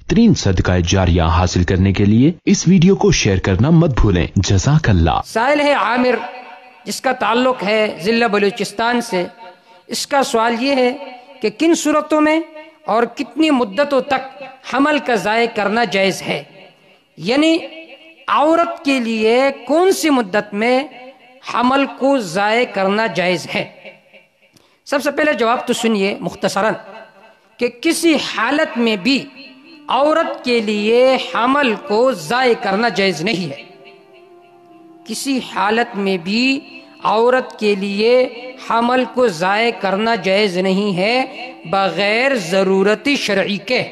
بہترین صدقہ جاریہ حاصل کرنے کے لیے اس ویڈیو کو شیئر کرنا مت بھولیں۔ جزاک اللہ۔ سائل ہے عامر، جس کا تعلق ہے ضلع بلوچستان سے۔ اس کا سوال یہ ہے کہ کن صورتوں میں اور کتنی مدتوں تک حمل کا ضائع کرنا جائز ہے، یعنی عورت کے لیے کون سی مدت میں حمل کو ضائع کرنا جائز ہے۔ سب سے پہلے جواب تو سنیے مختصراً کہ کسی حالت میں بھی عورت کے لیے حمل کو ضائع کرنا جائز نہیں ہے۔ کسی حالت میں بھی عورت کے لیے حمل کو ضائع کرنا جائز نہیں ہے بغیر ضرورت شرعی کے۔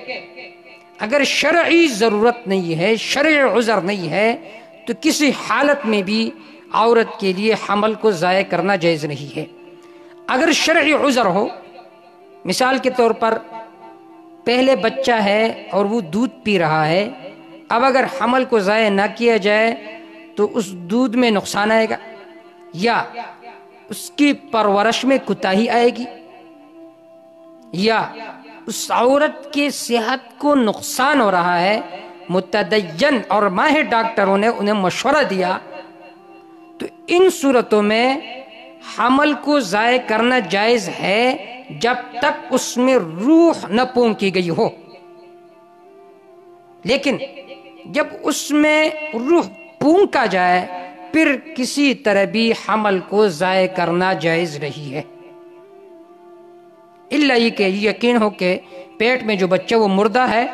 اگر شرعی ضرورت نہیں ہے، شرعی عذر نہیں ہے، تو کسی حالت میں بھی عورت کے لیے حمل کو ضائع کرنا جائز نہیں ہے۔ اگر شرعی عذر ہو، مثال کے طور پر پہلے بچہ ہے اور وہ دودھ پی رہا ہے، اب اگر حمل کو ضائع نہ کیا جائے تو اس دودھ میں نقصان آئے گا، یا اس کی پرورش میں کوتاہی آئے گی، یا اس عورت کی صحت کو نقصان ہو رہا ہے، متدین اور ماہر ڈاکٹروں نے انہیں مشورہ دیا، تو ان صورتوں میں حمل کو ضائع کرنا جائز ہے جب تک اس میں روح نہ پونکی گئی ہو۔ لیکن جب اس میں روح پونکا جائے پھر کسی طرح بھی حمل کو ضائع کرنا جائز نہیں ہے، الا یہ کہ یقین ہو کہ پیٹ میں جو بچہ وہ مردہ ہے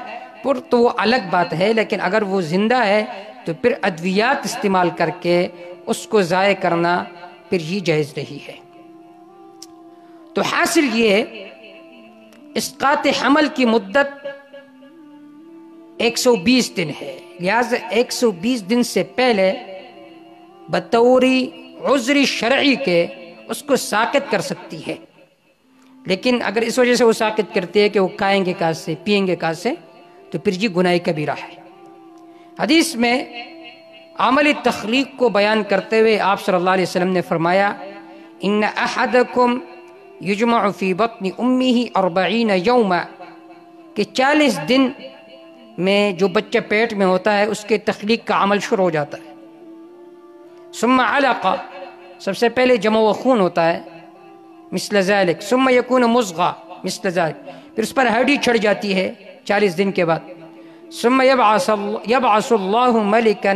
تو وہ الگ بات ہے، لیکن اگر وہ زندہ ہے تو پھر ادویات استعمال کر کے اس کو ضائع کرنا پھر یہ جائز نہیں ہے۔ تو حاصل یہ ہے اسقاط حمل کی مدت 120 دن ہے، لہذا 120 دن سے پہلے بطوری عذر شرعی کے اس کو ساقط کر سکتی ہے۔ لیکن اگر اس وجہ سے وہ ساقط کرتی ہے کہ وہ کھائیں گے کہاں سے، پیئیں گے کہاں سے، تو پھر یہ گناہ کبیرہ ہے۔ حدیث میں عملی تخلیق کو بیان کرتے ہوئے آپ صلی اللہ علیہ وسلم نے فرمایا، ان احدکم یجمع فی بطن امہ 40 یوما، کہ 40 دن میں جو بچہ پیٹ میں ہوتا ہے اس کے تخلیق کا عمل شروع ہو جاتا ہے۔ ثم علقہ، سب سے پہلے جمع و خون ہوتا ہے، مثل ذلك، ثم یکون مضغہ، مثل ذلك، پھر اس پر ہڈی چڑھ جاتی ہے 40 دن کے بعد۔ ثم یبعث اللہ ملکا،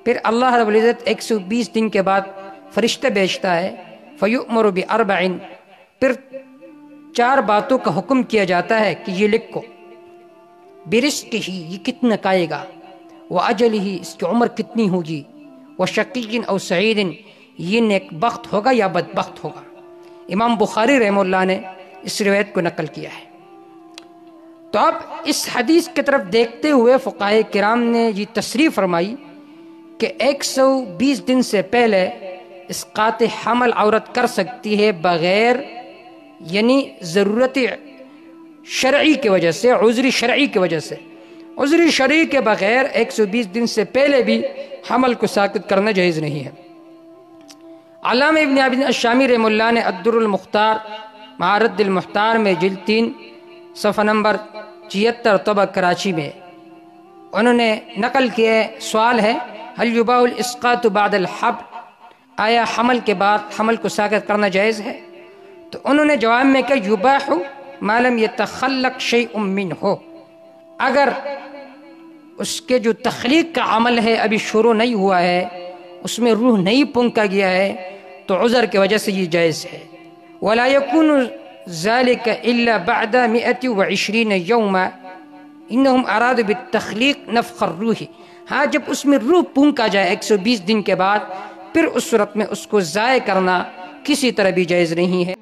پھر اللہ رب العزت 120 دن کے بعد فرشتہ بھیجتا ہے، فیؤمر باربع، پھر 4 باتوں کا حکم کیا جاتا ہے کہ یہ لکھو، برزقہ، یہ کتنا کھائے گا، واجلہ، اس کی عمر کتنی ہوگی، وشقی او سعید، یہ نیک بخت ہوگا یا بدبخت ہوگا۔ امام بخاری رحمہ اللہ نے اس روایت کو نقل کیا ہے۔ تو اب اس حدیث کی طرف دیکھتے ہوئے فقہاء کرام نے یہ تصریح فرمائی کہ 120 دن سے پہلے اسقاط حمل عورت کر سکتی ہے بغیر، یعنی ضرورت شرعی کی وجہ سے، عذر شرعی کی وجہ سے، عذر شرعی کے بغیر 120 دن سے پہلے بھی حمل کو ساقط کرنا جائز نہیں ہے۔ علامہ ابن عابدین الشامی رحمہ اللہ نے الدر المختار مع رد المحتار میں جلد 3 صفحہ نمبر 76 طبع کراچی میں انہوں نے نقل کیا، سوال ہے هل یباح الاسقاط بعد الحمل، آیا حمل کے بعد حمل کو ساقط کرنا جائز ہے؟ تو انہوں نے جواب میں کہا یباح ما لم یتخلق شیء منہ، اگر اس کے جو تخلیق کا عمل ہے ابھی شروع نہیں ہوا ہے، اس میں روح نہیں پونکا گیا ہے، تو عذر کی وجہ سے یہ جائز ہے۔ ولا یکون ذلك الا بعد 120 یوما انہم ارادوا بالتخلیق نفخ الروح، ہاں جب اس میں روح پونکا جائے 120 دن کے بعد، پھر اس صورت میں اس کو ضائع کرنا کسی طرح بھی جائز نہیں ہے۔